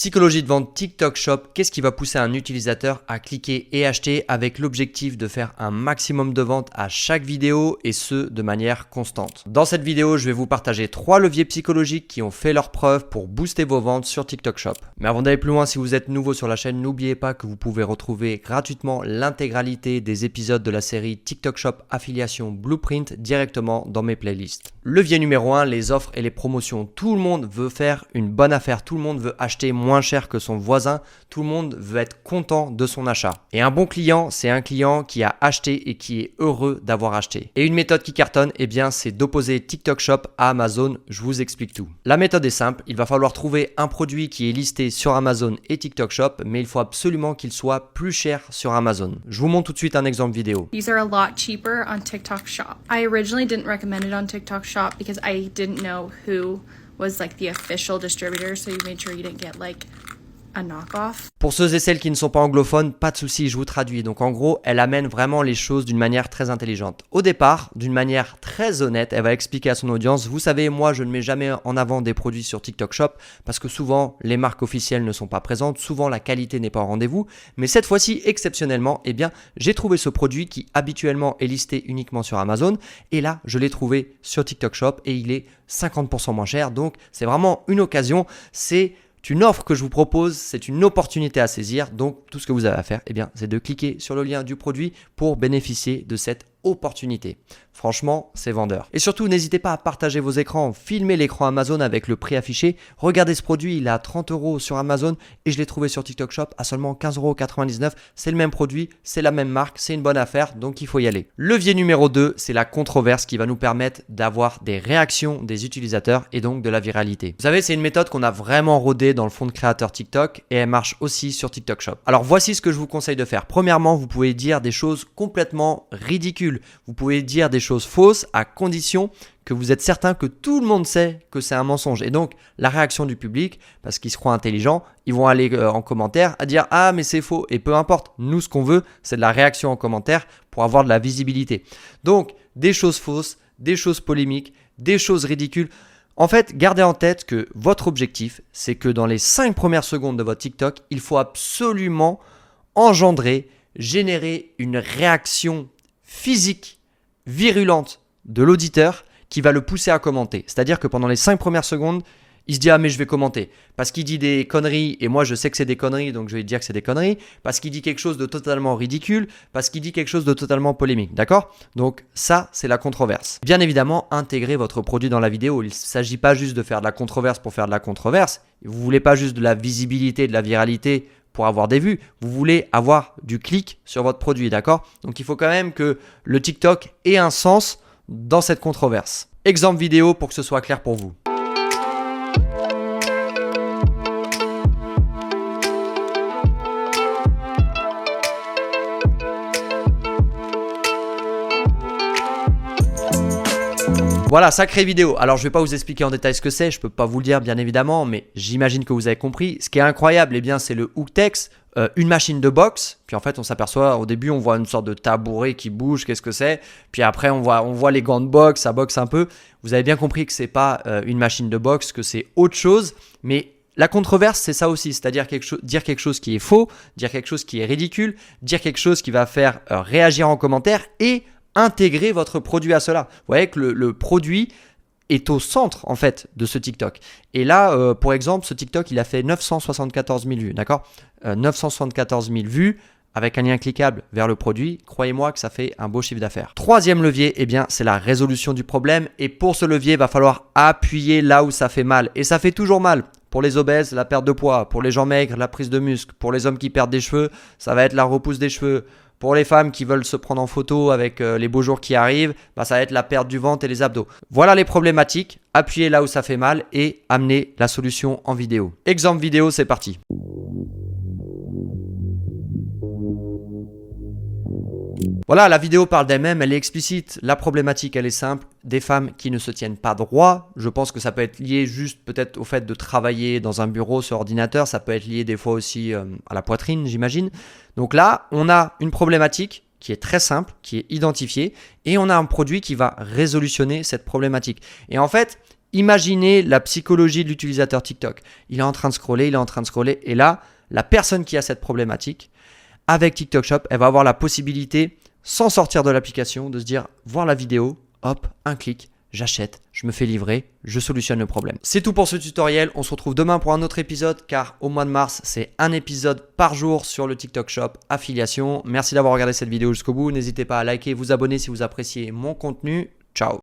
Psychologie de vente TikTok Shop, qu'est-ce qui va pousser un utilisateur à cliquer et acheter avec l'objectif de faire un maximum de ventes à chaque vidéo et ce de manière constante. Dans cette vidéo, je vais vous partager 3 leviers psychologiques qui ont fait leurs preuves pour booster vos ventes sur TikTok Shop. Mais avant d'aller plus loin, si vous êtes nouveau sur la chaîne, n'oubliez pas que vous pouvez retrouver gratuitement l'intégralité des épisodes de la série TikTok Shop Affiliation Blueprint directement dans mes playlists. Levier numéro 1, les offres et les promotions. Tout le monde veut faire une bonne affaire, tout le monde veut acheter moins cher que son voisin, tout le monde veut être content de son achat. Et un bon client, c'est un client qui a acheté et qui est heureux d'avoir acheté. Et une méthode qui cartonne, eh bien, c'est d'opposer TikTok Shop à Amazon. Je vous explique tout. La méthode est simple, il va falloir trouver un produit qui est listé sur Amazon et TikTok Shop, mais il faut absolument qu'il soit plus cher sur Amazon. Je vous montre tout de suite un exemple vidéo. These are a lot cheaper on TikTok Shop. I originally didn't recommend it on TikTok Shop because I didn't know who was like the official distributor, so you made sure you didn't get like a knockoff. Pour ceux et celles qui ne sont pas anglophones, pas de souci, je vous traduis. Donc en gros, elle amène vraiment les choses d'une manière très intelligente. Au départ, d'une manière très honnête, elle va expliquer à son audience, vous savez, moi je ne mets jamais en avant des produits sur TikTok Shop parce que souvent les marques officielles ne sont pas présentes, souvent la qualité n'est pas au rendez-vous. Mais cette fois-ci, exceptionnellement, eh bien, j'ai trouvé ce produit qui habituellement est listé uniquement sur Amazon et là, je l'ai trouvé sur TikTok Shop et il est 50% moins cher. Donc c'est vraiment une occasion, c'est une offre que je vous propose, c'est une opportunité à saisir. Donc, tout ce que vous avez à faire, eh bien, c'est de cliquer sur le lien du produit pour bénéficier de cette opportunité. Franchement, c'est vendeur. Et surtout, n'hésitez pas à partager vos écrans, filmez l'écran Amazon avec le prix affiché. Regardez ce produit, il est à 30 € sur Amazon et je l'ai trouvé sur TikTok Shop à seulement 15,99 €. C'est le même produit, c'est la même marque, c'est une bonne affaire, donc il faut y aller. Levier numéro 2, c'est la controverse qui va nous permettre d'avoir des réactions des utilisateurs et donc de la viralité. Vous savez, c'est une méthode qu'on a vraiment rodée dans le fond de créateur TikTok et elle marche aussi sur TikTok Shop. Alors voici ce que je vous conseille de faire. Premièrement, vous pouvez dire des choses complètement ridicules. Vous pouvez dire des choses fausses à condition que vous êtes certain que tout le monde sait que c'est un mensonge. Et donc, la réaction du public, parce qu'ils se croient intelligents, ils vont aller en commentaire à dire « Ah, mais c'est faux ». Et peu importe, nous, ce qu'on veut, c'est de la réaction en commentaire pour avoir de la visibilité. Donc, des choses fausses, des choses polémiques, des choses ridicules. En fait, gardez en tête que votre objectif, c'est que dans les 5 premières secondes de votre TikTok, il faut absolument générer une réaction physique, virulente de l'auditeur qui va le pousser à commenter. C'est-à-dire que pendant les 5 premières secondes, il se dit « Ah mais je vais commenter » parce qu'il dit des conneries et moi je sais que c'est des conneries donc je vais dire que c'est des conneries, parce qu'il dit quelque chose de totalement ridicule, parce qu'il dit quelque chose de totalement polémique, d'accord? Donc ça, c'est la controverse. Bien évidemment, intégrez votre produit dans la vidéo. Il ne s'agit pas juste de faire de la controverse pour faire de la controverse. Vous ne voulez pas juste de la visibilité, de la viralité pour avoir des vues, vous voulez avoir du clic sur votre produit, d'accord? Donc il faut quand même que le TikTok ait un sens dans cette controverse. Exemple vidéo pour que ce soit clair pour vous. Voilà, sacrée vidéo. Alors, je ne vais pas vous expliquer en détail ce que c'est, je ne peux pas vous le dire bien évidemment, mais j'imagine que vous avez compris. Ce qui est incroyable, eh bien, c'est le hook text, une machine de boxe. Puis en fait, on s'aperçoit, au début, on voit une sorte de tabouret qui bouge, qu'est-ce que c'est? Puis après, on voit les gants de boxe, ça boxe un peu. Vous avez bien compris que ce n'est pas une machine de boxe, que c'est autre chose, mais la controverse, c'est ça aussi, c'est-à-dire dire quelque chose qui est faux, dire quelque chose qui est ridicule, dire quelque chose qui va faire réagir en commentaire et intégrer votre produit à cela. Vous voyez que le produit est au centre en fait de ce TikTok. Et là, pour exemple, ce TikTok, il a fait 974 000 vues, d'accord? 974 000 vues avec un lien cliquable vers le produit. Croyez-moi que ça fait un beau chiffre d'affaires. Troisième levier, eh bien, c'est la résolution du problème. Et pour ce levier, il va falloir appuyer là où ça fait mal. Et ça fait toujours mal. Pour les obèses, la perte de poids. Pour les gens maigres, la prise de muscle. Pour les hommes qui perdent des cheveux, ça va être la repousse des cheveux. Pour les femmes qui veulent se prendre en photo avec les beaux jours qui arrivent, ça va être la perte du ventre et les abdos. Voilà les problématiques, appuyez là où ça fait mal et amenez la solution en vidéo. Exemple vidéo, c'est parti. Voilà, la vidéo parle d'elle-même, elle est explicite. La problématique, elle est simple. Des femmes qui ne se tiennent pas droit. Je pense que ça peut être lié juste peut-être au fait de travailler dans un bureau sur ordinateur. Ça peut être lié des fois aussi à la poitrine, j'imagine. Donc là, on a une problématique qui est très simple, qui est identifiée. Et on a un produit qui va résolutionner cette problématique. Et en fait, Imaginez la psychologie de l'utilisateur TikTok. Il est en train de scroller, et là, la personne qui a cette problématique, avec TikTok Shop, elle va avoir la possibilité, sans sortir de l'application, de se dire, voir la vidéo, hop, un clic, j'achète, je me fais livrer, je solutionne le problème. C'est tout pour ce tutoriel, on se retrouve demain pour un autre épisode, car au mois de mars, c'est un épisode par jour sur le TikTok Shop affiliation. Merci d'avoir regardé cette vidéo jusqu'au bout, n'hésitez pas à liker, vous abonner si vous appréciez mon contenu. Ciao.